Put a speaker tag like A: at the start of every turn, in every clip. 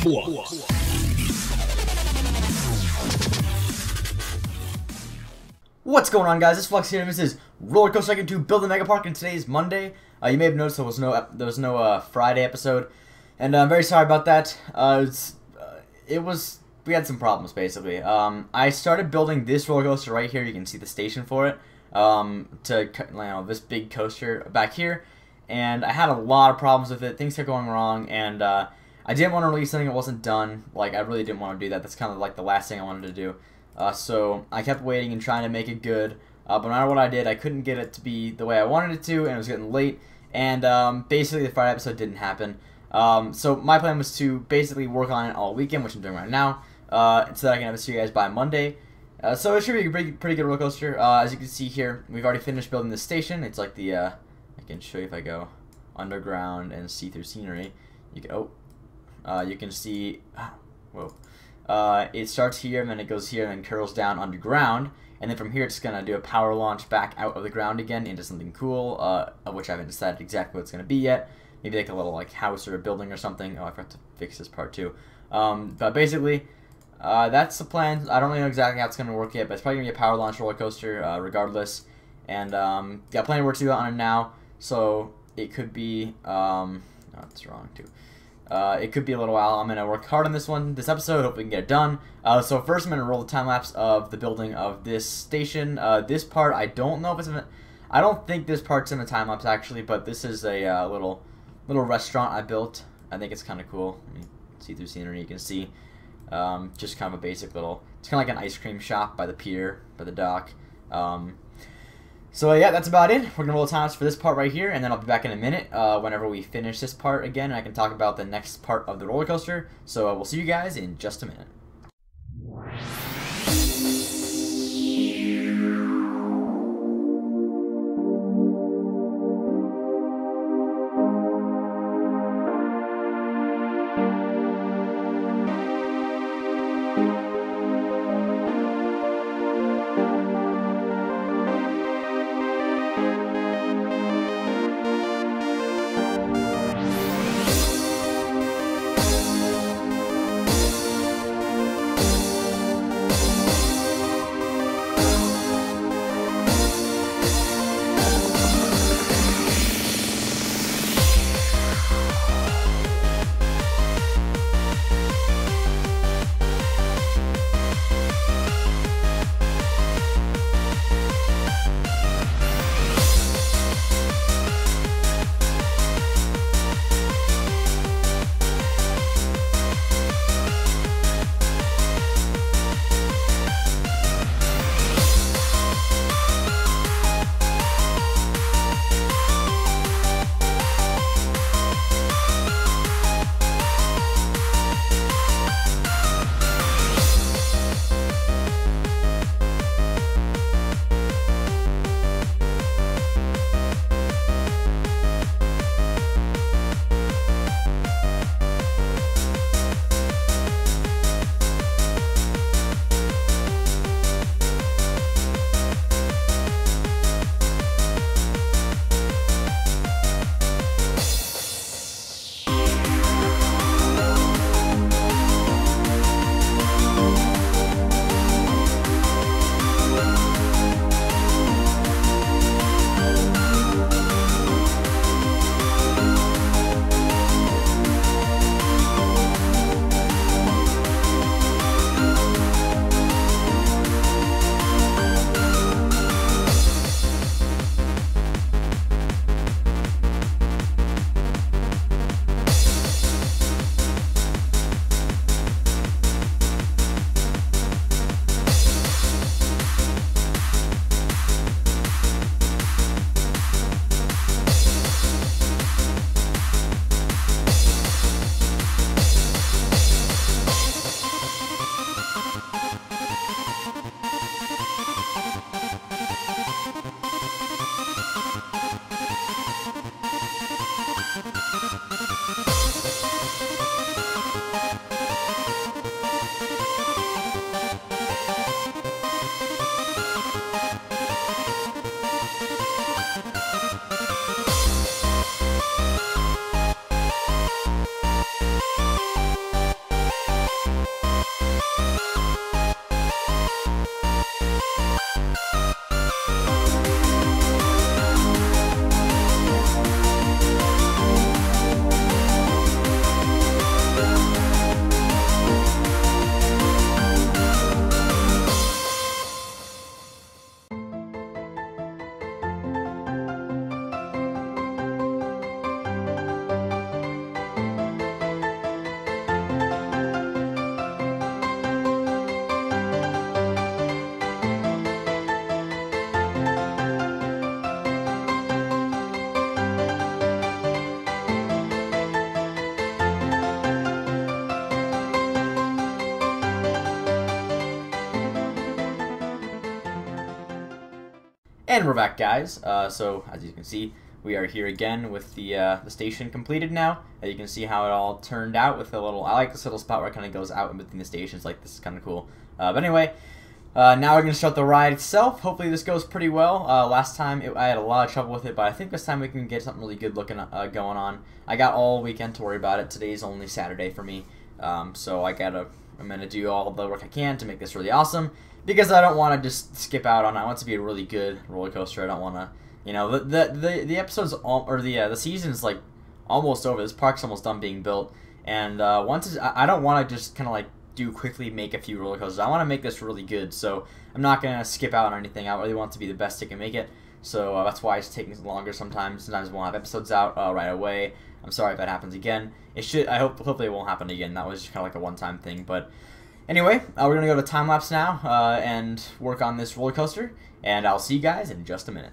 A: FLUX.
B: What's going on, guys? It's Flux here, and this is Roller Coaster Tycoon 2 Build the MegaPark, and today is Monday. You may have noticed there was no Friday episode, and I'm very sorry about that. We had some problems, basically. I started building this roller coaster right here. You can see the station for it, this big coaster back here, and I had a lot of problems with it. Things kept going wrong, and I didn't want to release something that wasn't done. Like, I really didn't want to do that. That's kind of like the last thing I wanted to do. So I kept waiting and trying to make it good, but no matter what I did, I couldn't get it to be the way I wanted it to, and it was getting late, and basically the Friday episode didn't happen. So my plan was to basically work on it all weekend, which I'm doing right now, so that I can have it to you guys by Monday. So it should be a pretty good roller coaster. As you can see here, we've already finished building this station. It's like the, I can show you if I go underground and see through scenery. You can see, whoa. It starts here, and then it goes here, and then curls down underground, and then from here it's going to do a power launch back out of the ground again into something cool, of which I haven't decided exactly what it's going to be yet. Maybe like a little house or a building or something. Oh, I forgot to fix this part too. But basically, that's the plan. I don't really know exactly how it's going to work yet, but it's probably going to be a power launch roller coaster regardless, and got plenty of work to do on it now, so it could be, no, that's wrong too. It could be a little while. I'm going to work hard on this episode, hope we can get it done. So first I'm going to roll the time-lapse of the building of this station. This part, I don't know if it's I don't think this part's in the time-lapse actually, but this is a little restaurant I built. I think it's kind of cool. Let me see through scenery, you can see just kind of a basic little, it's kind of like an ice cream shop by the pier, by the dock. So yeah, that's about it. We're going to roll the time-lapse for this part right here, and then I'll be back in a minute whenever we finish this part again, and I can talk about the next part of the roller coaster. So we'll see you guys in just a minute. And we're back, guys. So as you can see, we are here again with the station completed now. You can see how it all turned out with a little. I like this little spot where it kind of goes out in between the stations. Like, this is kind of cool. But anyway, now we're gonna start the ride itself. Hopefully this goes pretty well. Last time I had a lot of trouble with it, but I think this time we can get something really good looking going on. I got all weekend to worry about it. Today's only Saturday for me, so I'm gonna do all the work I can to make this really awesome. Because I don't want to just skip out on it. I want it to be a really good roller coaster. I don't want to, you know, the episode's the season's like almost over. This park's almost done being built, and I don't want to just kind of like quickly make a few roller coasters. I want to make this really good, so I'm not gonna skip out on anything. I really want it to be the best it can make it. So that's why it's taking longer sometimes. Sometimes we'll have episodes out right away. I'm sorry if that happens again. It should. Hopefully it won't happen again. That was just kind of like a one-time thing, but. Anyway, we're going to go to time-lapse now and work on this roller coaster, and I'll see you guys in just a minute.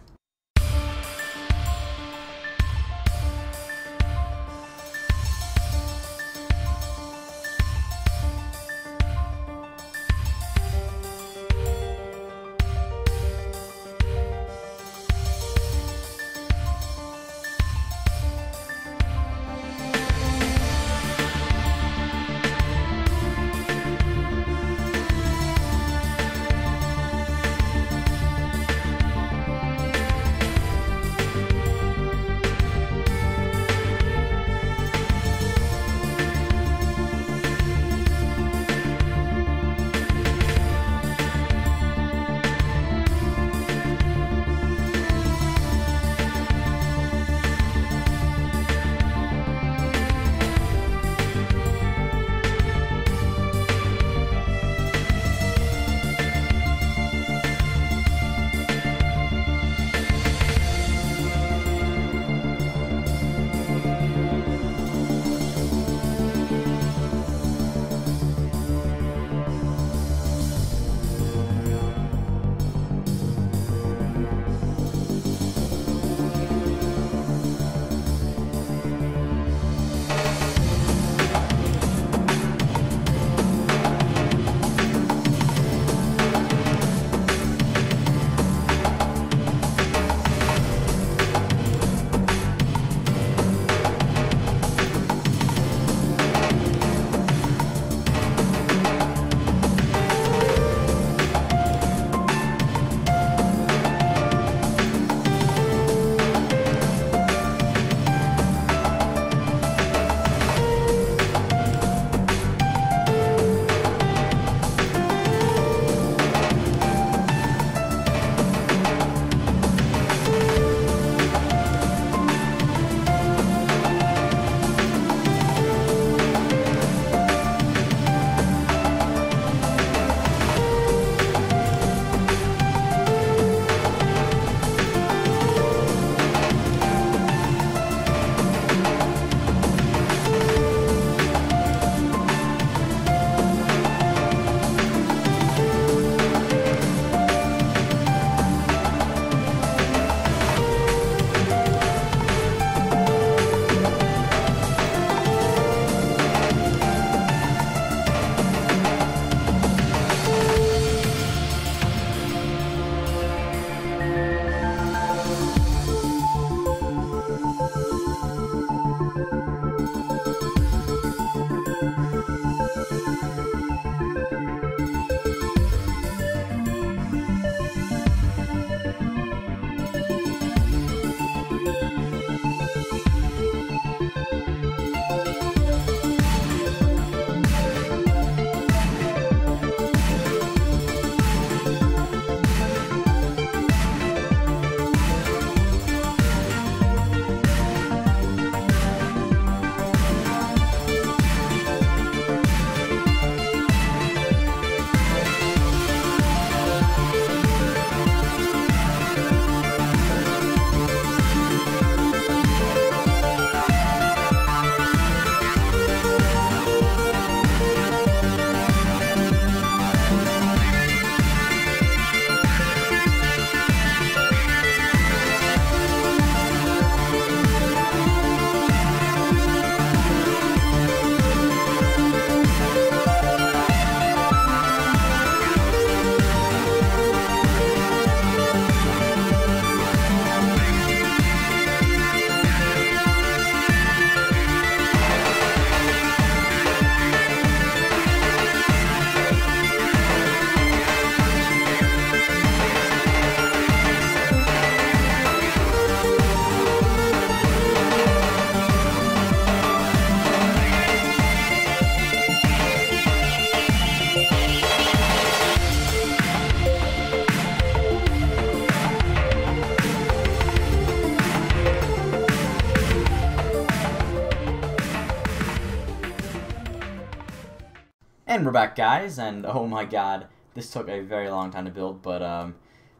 B: And we're back, guys, and oh my god, this took a very long time to build, but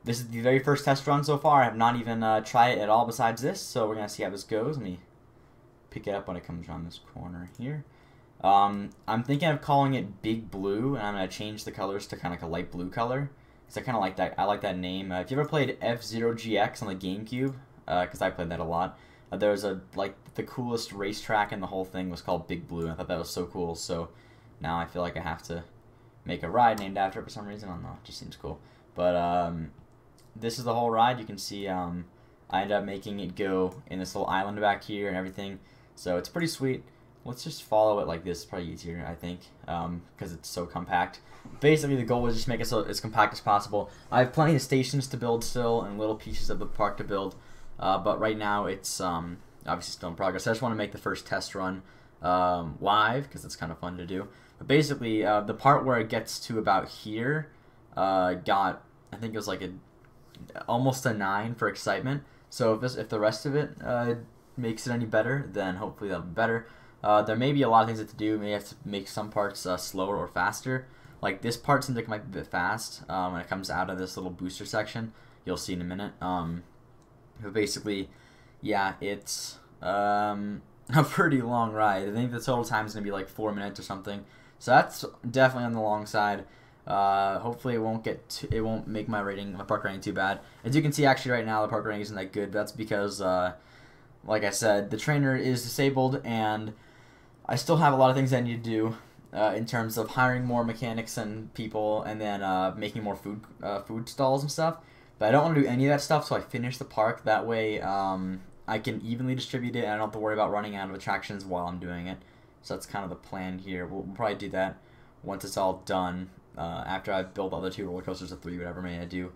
B: this is the very first test run so far. I have not even tried it at all besides this, so we're going to see how this goes. Let me pick it up when it comes around this corner here. I'm thinking of calling it Big Blue, and I'm going to change the colors to kind of like a light blue color, because I kind of like that. I like that name. If you ever played F-Zero GX on the GameCube, because I played that a lot, there was the coolest racetrack in the whole thing was called Big Blue, and I thought that was so cool, so now I feel like I have to make a ride named after it for some reason. I don't know, it just seems cool. But this is the whole ride. You can see I ended up making it go in this little island back here and everything, so it's pretty sweet. Let's just follow it like this. It's probably easier, I think, because it's so compact. Basically, the goal is just make it so as compact as possible. I have plenty of stations to build still and little pieces of the park to build, but right now it's obviously still in progress. I just want to make the first test run live because it's kind of fun to do. But basically, the part where it gets to about here got, I think it was like almost a 9 for excitement. So if the rest of it makes it any better, then hopefully that'll be better. There may be a lot of things to do. Maybe have to make some parts slower or faster. Like this part seems like it might be a bit fast when it comes out of this little booster section. You'll see in a minute. But basically, yeah, it's a pretty long ride. I think the total time is going to be like 4 minutes or something. So that's definitely on the long side. Hopefully it won't make my park rating too bad. As you can see, actually right now the park rating isn't that good. That's because, like I said, the trainer is disabled, and I still have a lot of things I need to do in terms of hiring more mechanics and people, and then making more food stalls and stuff. But I don't want to do any of that stuff, so I finish the park. That way I can evenly distribute it, and I don't have to worry about running out of attractions while I'm doing it. So that's kind of the plan here. We'll probably do that once it's all done, after I've built other 2 roller coasters or 3, whatever may I do.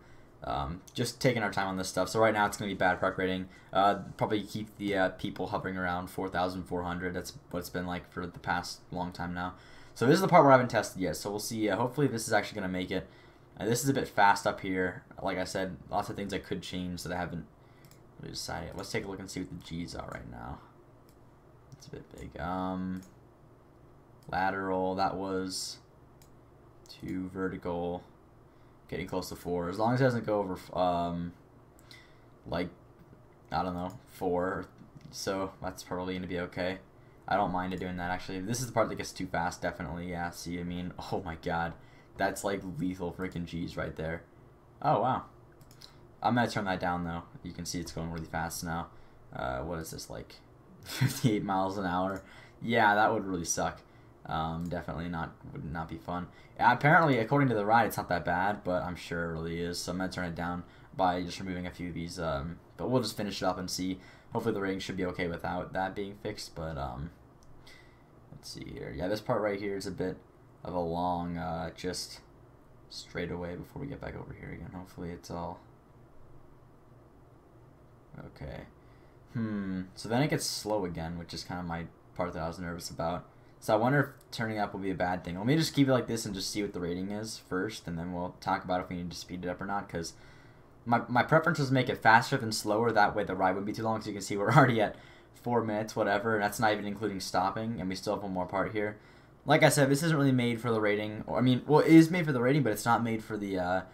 B: Just taking our time on this stuff. So right now it's going to be bad park rating. Probably keep the people hovering around 4,400. That's what it's been like for the past long time now. So this is the part where I haven't tested yet. So we'll see. Hopefully this is actually going to make it. This is a bit fast up here. Like I said, lots of things I could change that I haven't really decided. Let's take a look and see what the G's are right now. It's a bit big. Lateral, that was 2. Vertical, getting close to 4. As long as it doesn't go over, like, I don't know, 4. So that's probably going to be okay. I don't mind it doing that, actually. This is the part that gets too fast, definitely. Yeah, see, I mean, oh my god. That's like lethal freaking G's right there. Oh, wow. I'm going to turn that down, though. You can see it's going really fast now. What is this, like 58 miles an hour? Yeah, that would really suck. Definitely would not be fun. Apparently, according to the ride, it's not that bad, but I'm sure it really is. So I'm going to turn it down by just removing a few of these. But we'll just finish it up and see. Hopefully the rating should be okay without that being fixed. But let's see here. Yeah, this part right here is a bit of a long, just straight away before we get back over here again. Hopefully it's all okay. So then it gets slow again, which is kind of my part that I was nervous about. So I wonder if turning up will be a bad thing. Let me just keep it like this and just see what the rating is first, and then we'll talk about if we need to speed it up or not, because my preference was to make it faster than slower. That way the ride would be too long. So you can see we're already at 4 minutes, whatever, and that's not even including stopping, and we still have one more part here. Like I said, this isn't really made for the rating. Or I mean, well, it is made for the rating, but it's not made for the...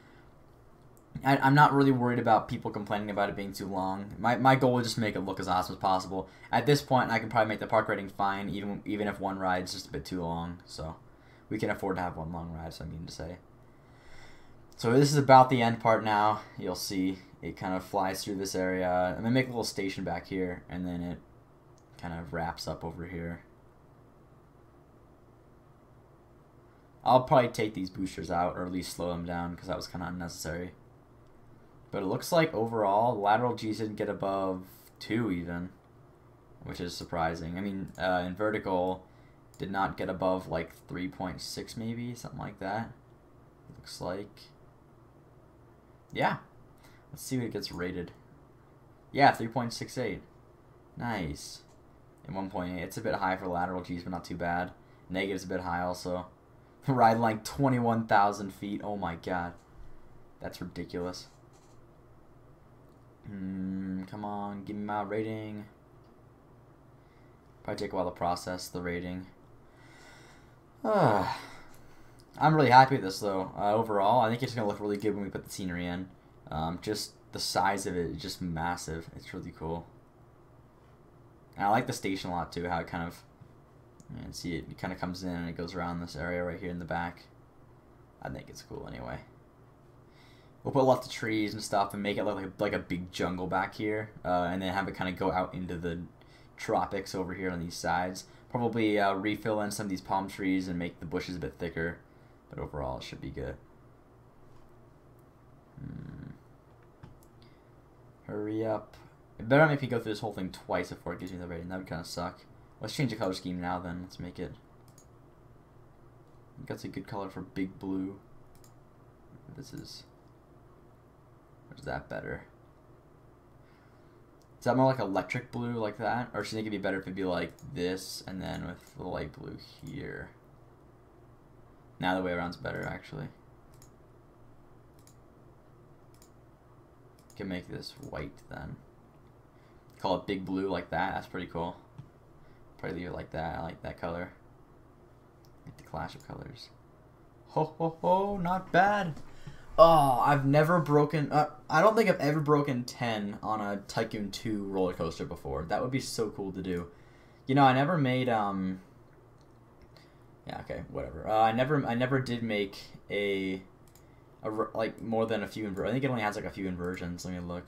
B: I'm not really worried about people complaining about it being too long. My goal is just to make it look as awesome as possible. At this point, I can probably make the park rating fine, even if one ride's just a bit too long. So we can afford to have one long ride, so I mean to say. So this is about the end part now. You'll see it kind of flies through this area. I'm going to make a little station back here, and then it kind of wraps up over here. I'll probably take these boosters out, or at least slow them down, because that was kind of unnecessary. But it looks like overall, lateral G's didn't get above 2 even, which is surprising. I mean, in vertical, did not get above like 3.6 maybe, something like that. Looks like. Yeah. Let's see what it gets rated. Yeah, 3.68. Nice. And 1.8. It's a bit high for lateral G's, but not too bad. Negative's a bit high also. Riding like 21,000 feet. Oh my god. That's ridiculous. Come on, give me my rating. Probably take a while to process the rating. I'm really happy with this though. Overall, I think it's gonna look really good when we put the scenery in. Just the size of it is just massive. It's really cool. And I like the station a lot too. How it kind of, you can see it kind of comes in and it goes around this area right here in the back. I think it's cool anyway. We'll put lots of trees and stuff and make it look like a big jungle back here, and then have it kind of go out into the tropics over here on these sides. Probably refill in some of these palm trees and make the bushes a bit thicker. But overall, it should be good. Hurry up. It better make me go through this whole thing twice before it gives me the rating. That would kind of suck. Let's change the color scheme now then. Let's make it... That's a good color for big blue. This is... Or is that better? Is that more like electric blue like that? Or should I think it'd be better if it'd be like this and then with the light blue here? Now the way around's better actually. Can make this white then. Call it big blue like that. That's pretty cool. Probably leave it like that. I like that color. Like the clash of colors. Ho ho ho! Not bad. Oh, I've never broken. I don't think I've ever broken 10 on a Tycoon 2 roller coaster before. That would be so cool to do. You know, I never made Yeah, okay, whatever. I never did make a like more than a few I think it only has like a few inversions. Let me look.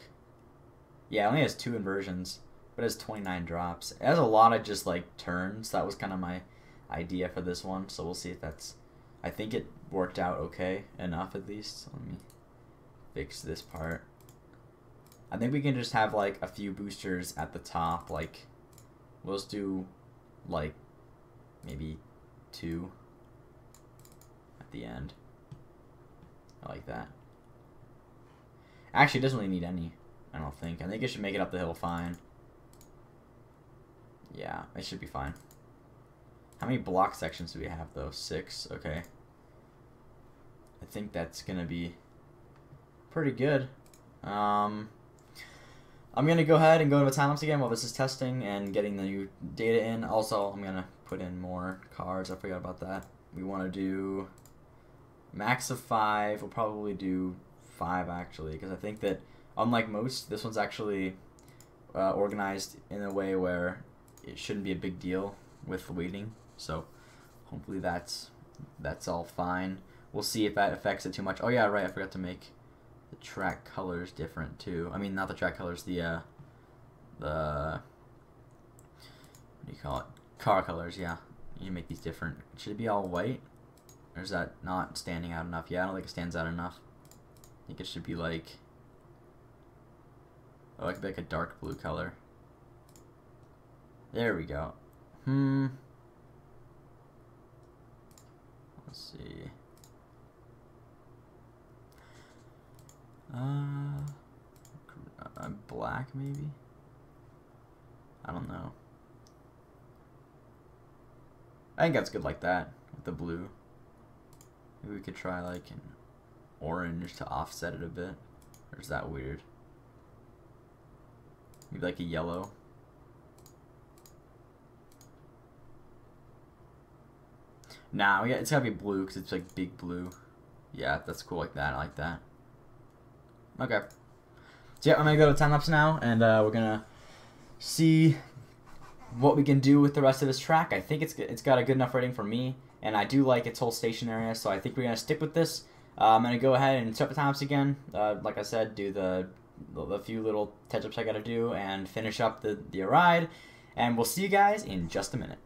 B: Yeah, it only has 2 inversions, but it has 29 drops. It has a lot of just like turns. That was kind of my idea for this one, so we'll see if that's... I think it worked out okay enough at least. Let me fix this part. I think we can just have like a few boosters at the top. Like, we'll just do like maybe 2 at the end. I like that. Actually, it doesn't really need any, I don't think. I think it should make it up the hill fine. Yeah, it should be fine. How many block sections do we have though? 6, okay. I think that's gonna be pretty good. I'm gonna go ahead and go to the time-lapse again while this is testing and getting the new data in. Also, I'm gonna put in more cards. I forgot about that. We want to do max of 5. We'll probably do 5 actually, because I think that unlike most, this one's actually organized in a way where it shouldn't be a big deal with weighting. So hopefully that's all fine. We'll see if that affects it too much. Oh yeah, right, I forgot to make the track colors different too. I mean, not the track colors, the what do you call it? Car colors, yeah. You make these different. Should it be all white? Or is that not standing out enough? Yeah, I don't think it stands out enough. I think it should be like... Oh, it could be like a dark blue color. There we go. Let's see. Black maybe? I don't know. I think that's good like that, with the blue. Maybe we could try like an orange to offset it a bit. Or is that weird? Maybe like a yellow. Nah, it's gotta be blue because it's like big blue. Yeah, that's cool like that. I like that. Okay. So yeah, I'm gonna go to time-lapse now, and we're gonna see what we can do with the rest of this track. I think it's got a good enough rating for me, and I do like its whole station area, so I think we're gonna stick with this. I'm gonna go ahead and start the time-lapse again. Like I said, do the few little touch-ups I gotta do, and finish up the ride. And we'll see you guys in just a minute.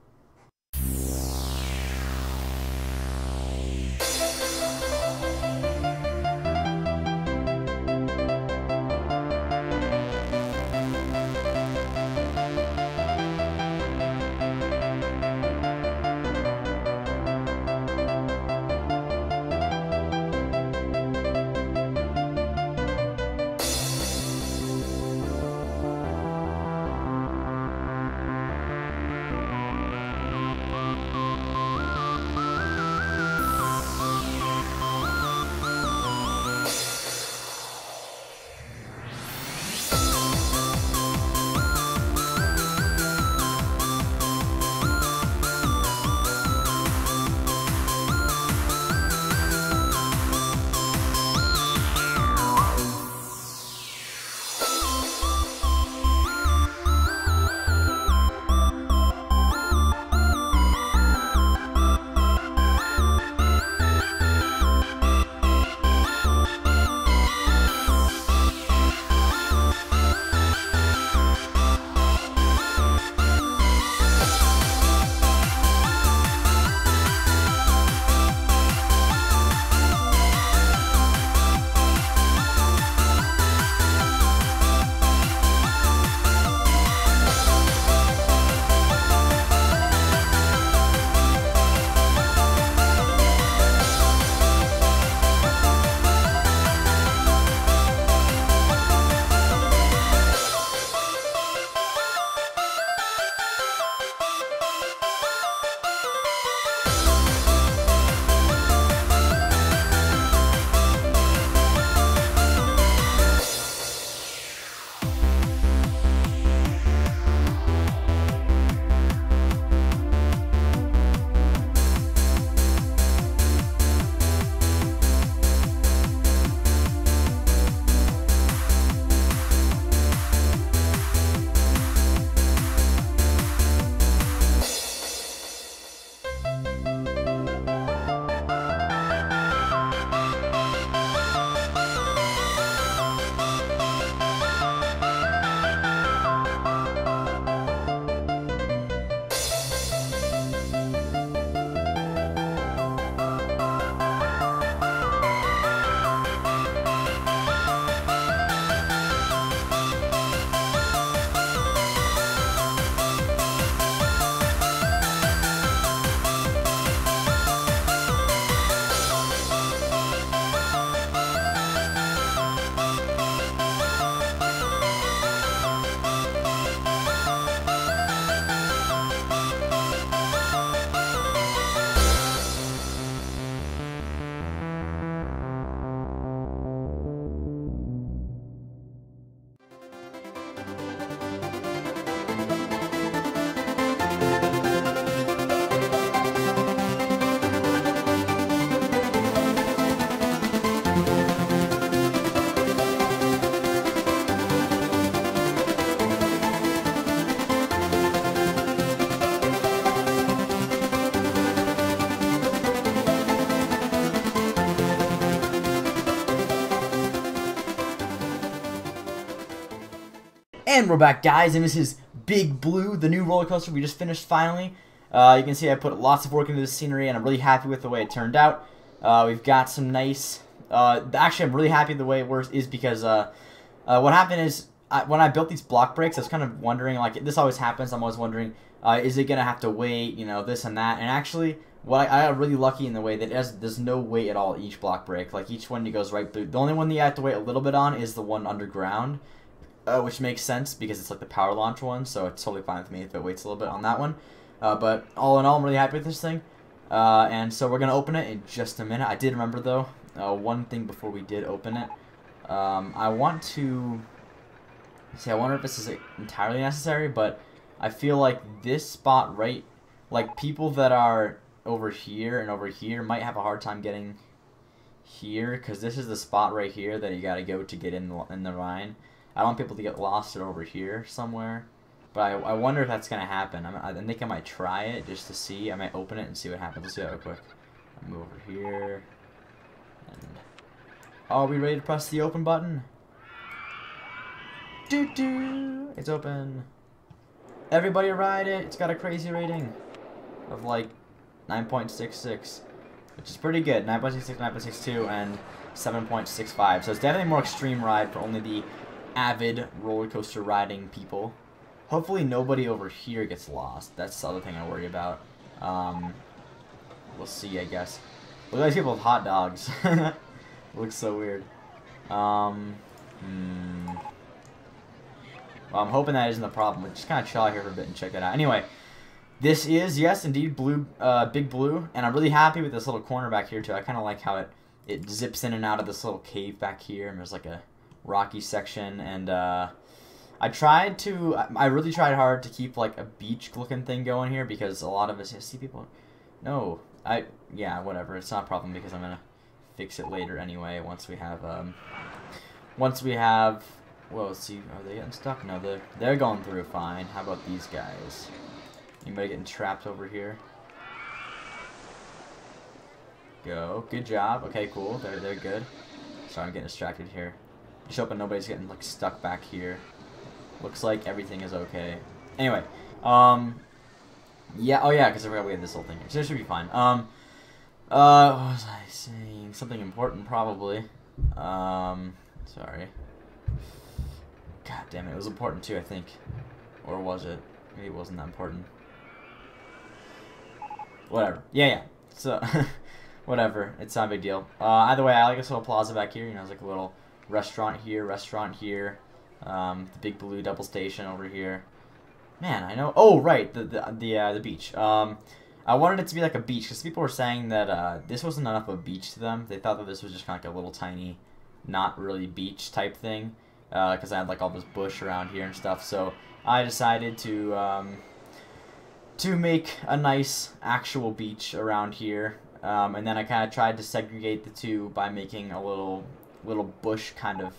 B: And we're back, guys, and this is Big Blue, the new roller coaster we just finished finally. You can see I put lots of work into this scenery, and I'm really happy with the way it turned out. We've got some nice... actually, I'm really happy the way it works is because what happened is when I built these block breaks, I was kind of wondering, like, this always happens, I'm always wondering, is it going to have to wait, you know, this and that. And actually, I got really lucky in the way that there's no wait at all each block break. Like, each one goes right through. The only one that you have to wait a little bit on is the one underground. Which makes sense because it's like the power launch one, so it's totally fine with me if it waits a little bit on that one. But all in all, I'm really happy with this thing. And so we're going to open it in just a minute. I did remember, though, one thing before we did open it. I want to... See, I wonder if this is entirely necessary, but I feel like this spot right... Like, people that are over here and over here might have a hard time getting here, because this is the spot right here that you got to go to get in the line. I don't want people to get lost or over here somewhere, but I wonder if that's going to happen. I think I might try it just to see. I might open it and see what happens. Let's do that real quick. I'll move over here. And are we ready to press the open button? Doo-doo! It's open. Everybody ride it. It's got a crazy rating of like 9.66, which is pretty good. 9.66, 9.62, and 7.65. So it's definitely a more extreme ride for only the avid roller coaster riding people. Hopefully nobody over here gets lost. That's the other thing I worry about. We'll see, I guess. Look at these people with hot dogs. Looks so weird. Well, I'm hoping that isn't the problem. But just kind of chill out here for a bit and check that out. Anyway, this is, yes, indeed, Big Blue, and I'm really happy with this little corner back here too. I kind of like how it zips in and out of this little cave back here, and there's like a rocky section, and I really tried hard to keep like a beach looking thing going here, because a lot of us see people. No, yeah, whatever, it's not a problem because I'm gonna fix it later anyway once we have well, let's see, are they getting stuck? No, they're going through fine. How about these guys? Anybody getting trapped over here? Go, good job. Okay, cool, they're good. Sorry, I'm getting distracted here. Just hoping nobody's getting like stuck back here. Looks like everything is okay. Anyway, yeah, oh yeah, because I forgot we had this whole thing here, so it should be fine. What was I saying? Something important, probably. Sorry. God damn it, it was important too, I think. Or was it? Maybe it wasn't that important. Whatever. Yeah. So, whatever. It's not a big deal. Either way, I like this little plaza back here. You know, it's like a little restaurant here. The Big Blue double station over here. Man, I know. Oh, right, the beach. I wanted it to be like a beach because people were saying that this wasn't enough of a beach to them. They thought that this was just kind of like a little tiny, not really beach type thing, because I had like all this bush around here and stuff. So I decided to make a nice actual beach around here, and then I kind of tried to segregate the two by making a little bush kind of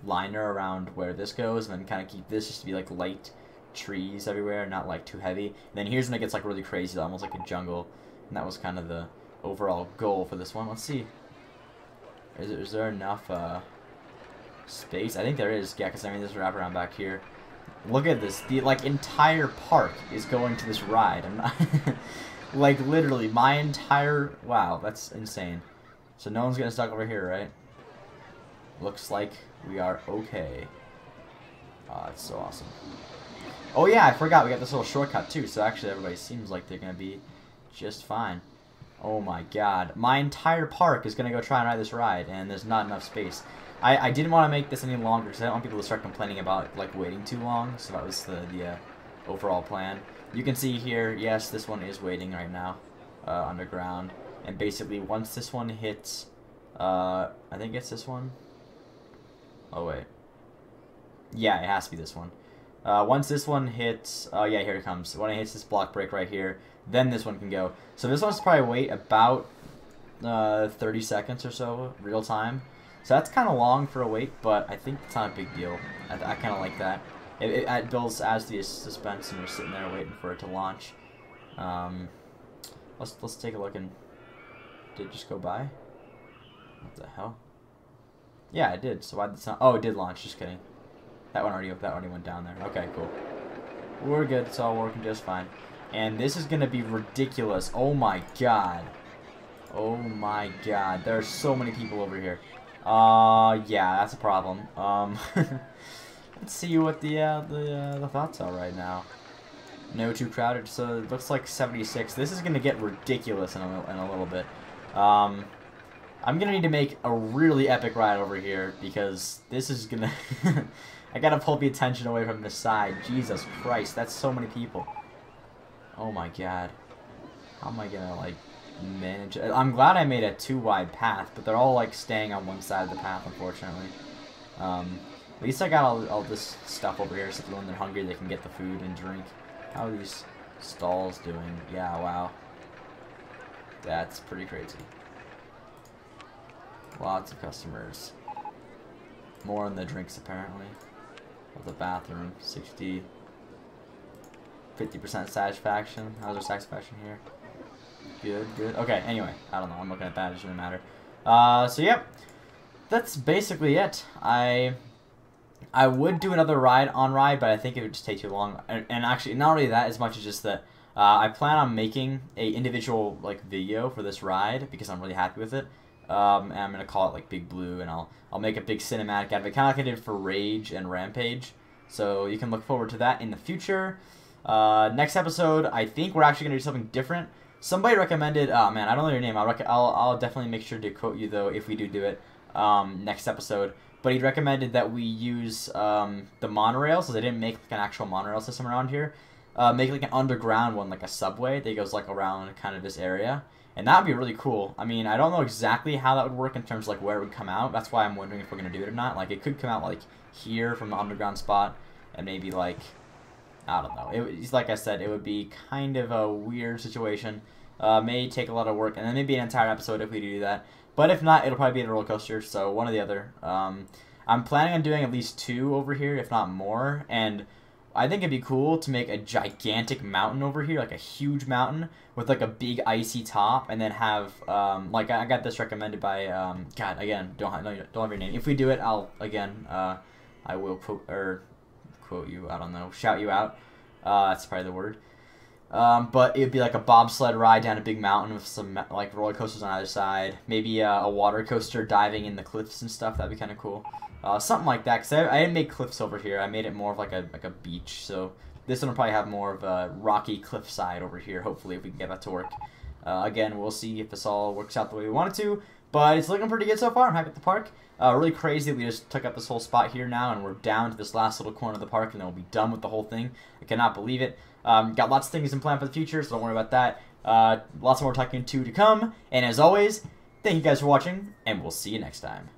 B: liner around where this goes, and then kind of keep this just to be like light trees everywhere, not like too heavy. And then here's when it gets like really crazy, almost like a jungle, and that was kind of the overall goal for this one. Let's see, is there enough space? I think there is. Yeah, because I mean there's a wraparound back here. Look at this, the like entire park is going to this ride. I'm not like literally my entire, wow, that's insane. So no one's getting stuck over here, right? Looks like we are okay. It's so awesome. Oh yeah, I forgot, we got this little shortcut too, so actually everybody seems like they're gonna be just fine. Oh my god, my entire park is gonna go try and ride this ride, and there's not enough space. I didn't want to make this any longer because I don't want people to start complaining about like waiting too long, so that was the overall plan. You can see here, yes, this one is waiting right now, underground, and basically once this one hits, I think it's this one. Oh wait, yeah, it has to be this one. Once this one hits, oh yeah, here it comes. When it hits this block break right here, then this one can go. So this one's probably wait about 30 seconds or so, real time. So that's kind of long for a wait, but I think it's not a big deal. I kind of like that. It builds as the suspense, and you're sitting there waiting for it to launch. Let's take a look. And did it just go by? What the hell? Yeah, it did. So why did it sound? Oh, it did launch. Just kidding. That already went down there. Okay, cool. We're good. It's all working just fine. And this is gonna be ridiculous. Oh my god. Oh my god. There are so many people over here. Yeah, that's a problem. Let's see what the thoughts are right now. No, too crowded. So it looks like 76. This is gonna get ridiculous in a little bit. I'm gonna need to make a really epic ride over here because this is gonna. I gotta pull the attention away from the side. Jesus Christ, that's so many people. Oh my god. How am I gonna, like, manage it? I'm glad I made a 2-wide path, but they're all, like, staying on one side of the path, unfortunately. At least I got all this stuff over here so that when they're hungry they can get the food and drink. How are these stalls doing? Yeah, wow. That's pretty crazy. Lots of customers. More in the drinks, apparently. Of the bathroom. 50% satisfaction. How's our satisfaction here? Good, good. Okay, anyway. I don't know. I'm looking at that. It doesn't matter. So, yep. That's basically it. I would do another ride, but I think it would just take too long. And actually, not only that, as much as just that, I plan on making a individual, like, video for this ride because I'm really happy with it. And I'm gonna call it like Big Blue, and I'll make a big cinematic out of it, kind of like I did for Rage and Rampage. So you can look forward to that in the future. Next episode, I think we're actually gonna do something different. Somebody recommended. Oh man, I don't know your name. I'll definitely make sure to quote you though if we do it next episode. But he recommended that we use the monorail, so they didn't make like an actual monorail system around here. Make like an underground one, like a subway that goes like around kind of this area. And that would be really cool. I mean, I don't know exactly how that would work in terms of, like, where it would come out. That's why I'm wondering if we're going to do it or not. Like, it could come out, like, here from the underground spot. And maybe, like, I don't know. Like I said, it would be kind of a weird situation. May take a lot of work. And then maybe an entire episode if we do that. But if not, it'll probably be a roller coaster. So, one or the other. I'm planning on doing at least 2 over here, if not more. And I think it'd be cool to make a gigantic mountain over here, like a huge mountain with like a big icy top, and then have like I got this recommended by God, again, don't have your name. If we do it, I'll again I will quote you. I don't know, shout you out. That's probably the word. But it'd be like a bobsled ride down a big mountain with some like roller coasters on either side. Maybe a water coaster diving in the cliffs and stuff. That'd be kind of cool. Something like that, because I didn't make cliffs over here. I made it more of like a beach. So this one will probably have more of a rocky cliff side over here, hopefully, if we can get that to work. Again, we'll see if this all works out the way we want it to. But it's looking pretty good so far. I'm happy with the park. Really crazy that we just took up this whole spot here now, and we're down to this last little corner of the park, and then we'll be done with the whole thing. I cannot believe it. Got lots of things in plan for the future, so don't worry about that. Lots more Talking to come. And as always, thank you guys for watching, and we'll see you next time.